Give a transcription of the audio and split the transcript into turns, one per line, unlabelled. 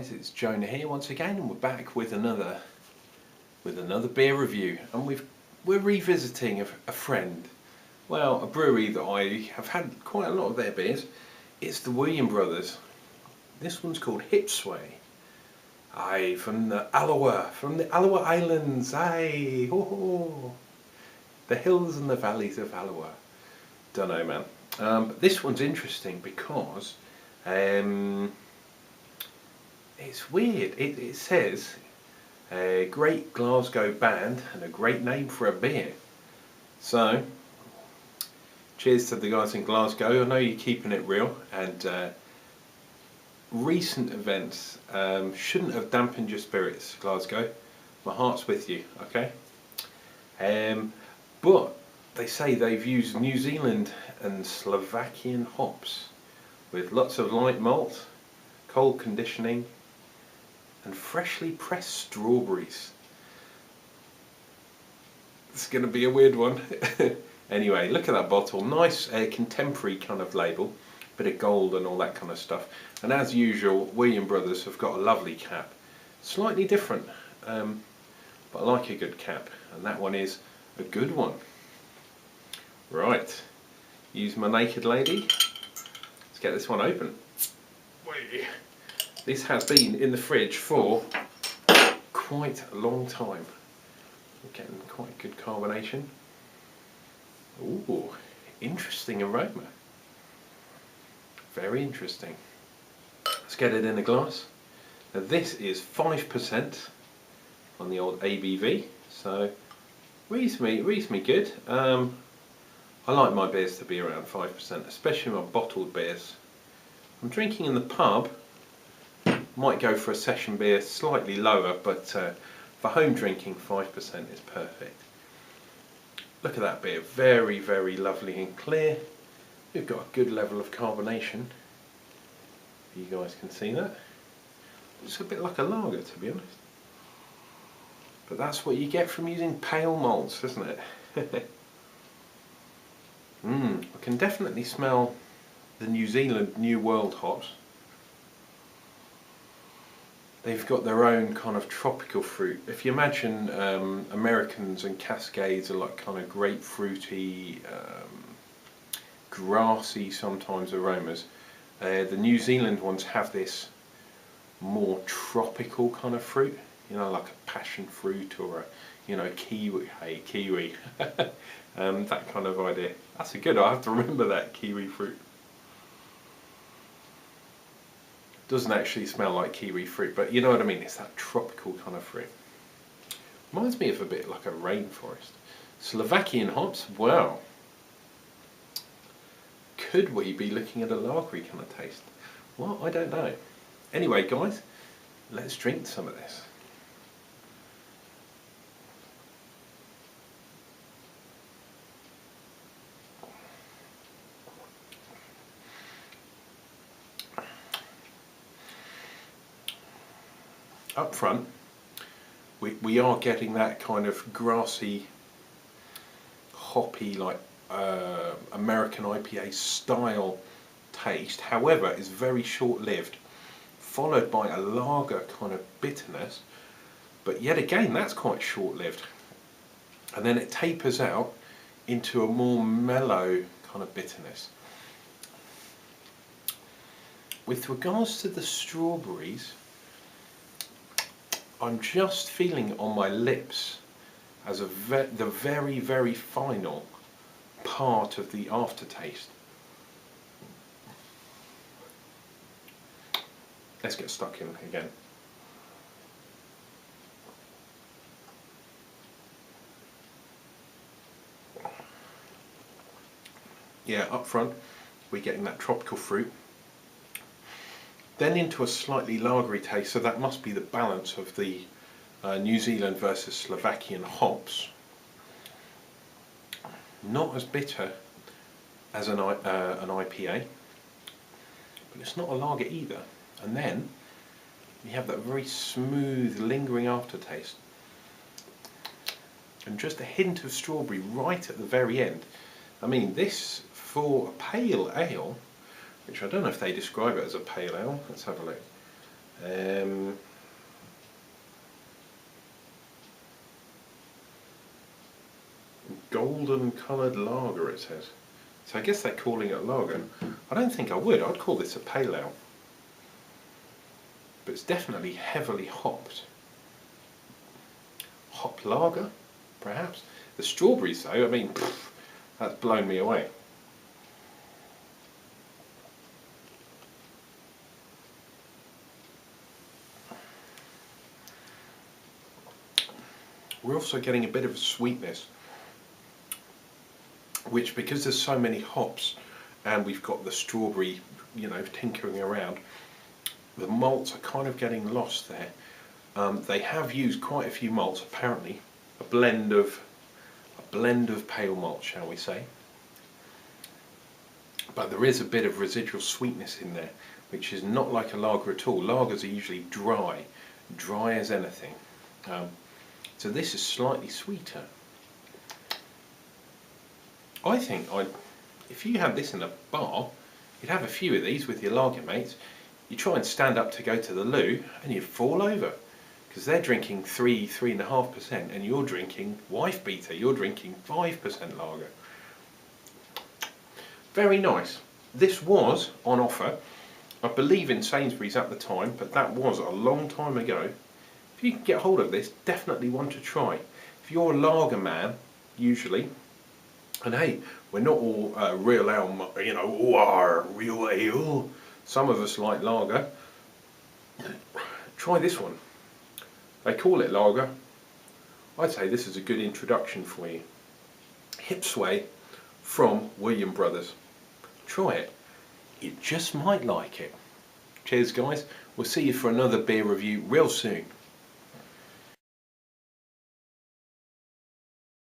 guys, it's Jonah here once again, and we're back with another beer review, and we're revisiting a friend, well, a brewery that I have had quite a lot of their beers. It's the William Brothers. This one's called Hipsway. Aye, from the Alloa Islands. Aye, ho ho. The hills and the valleys of Alloa. Don't know, man. But this one's interesting because it's weird. It says a great Glasgow band and a great name for a beer. So, cheers to the guys in Glasgow. I know you're keeping it real, and recent events shouldn't have dampened your spirits, Glasgow. My heart's with you, okay? But they say they've used New Zealand and Slovakian hops with lots of light malt, cold conditioning, and freshly pressed strawberries. It's going to be a weird one. Anyway, look at that bottle. Nice contemporary kind of label. Bit of gold and all that kind of stuff. And as usual, William Brothers have got a lovely cap. Slightly different, but I like a good cap. And that one is a good one. Right, use my naked lady. Let's get this one open. This has been in the fridge for quite a long time. We're getting quite good carbonation. Ooh, interesting aroma. Very interesting. Let's get it in a glass. Now this is 5% on the old ABV, so reasonably good. I like my beers to be around 5%, especially my bottled beers. I'm drinking in the pub. Might go for a session beer slightly lower, but for home drinking 5% is perfect. Look at that beer, very, very lovely and clear. We've got a good level of carbonation. You guys can see that. It's a bit like a lager, to be honest. But that's what you get from using pale malts, isn't it? I can definitely smell the New Zealand New World hops. They've got their own kind of tropical fruit. If you imagine Americans and Cascades are like kind of grapefruity, grassy sometimes aromas. The New Zealand ones have this more tropical kind of fruit, you know, like a passion fruit or a, kiwi. Hey, kiwi. That kind of idea. That's a good. I have to remember that kiwi fruit. Doesn't actually smell like kiwi fruit, but you know what I mean. It's that tropical kind of fruit. Reminds me of a bit like a rainforest. Slovakian hops. Wow. Could we be looking at a lagery kind of taste? Well, I don't know. Anyway, guys, let's drink some of this. Up front, we are getting that kind of grassy, hoppy, like American IPA style taste. However, it's very short-lived, followed by a lager kind of bitterness. But yet again, that's quite short-lived. And then it tapers out into a more mellow kind of bitterness. With regards to the strawberries, I'm just feeling on my lips as the very, very final part of the aftertaste. Let's get stuck in again. Yeah, up front we're getting that tropical fruit. Then into a slightly lagery taste, so that must be the balance of the New Zealand versus Slovakian hops. Not as bitter as an IPA, but it's not a lager either. And then you have that very smooth, lingering aftertaste. And just a hint of strawberry right at the very end. I mean, this, for a pale ale, which I don't know if they describe it as a pale ale, let's have a look. Golden coloured lager, it says. So I guess they're calling it a lager. I don't think I would. I'd call this a pale ale. But it's definitely heavily hopped. Hop lager, perhaps. The strawberries, though, I mean, that's blown me away. We're also getting a bit of a sweetness, which, because there's so many hops and we've got the strawberry, you know, tinkering around, the malts are kind of getting lost there. They have used quite a few malts, apparently, a blend of pale malt, shall we say. But there is a bit of residual sweetness in there, which is not like a lager at all. Lagers are usually dry as anything. So this is slightly sweeter. I think if you had this in a bar, you'd have a few of these with your lager mates. You try and stand up to go to the loo and you'd fall over, because they're drinking 3.5%, and you're drinking wife beater, you're drinking 5% lager. Very nice. This was on offer, I believe, in Sainsbury's at the time, but that was a long time ago. If you can get hold of this, definitely one to try. If you're a lager man, usually, and hey, we're not all real ale, you know, real ale. Some of us like lager. Try this one. They call it lager. I'd say this is a good introduction for you. Hipsway from William Brothers. Try it. You just might like it. Cheers, guys. We'll see you for another beer review real soon.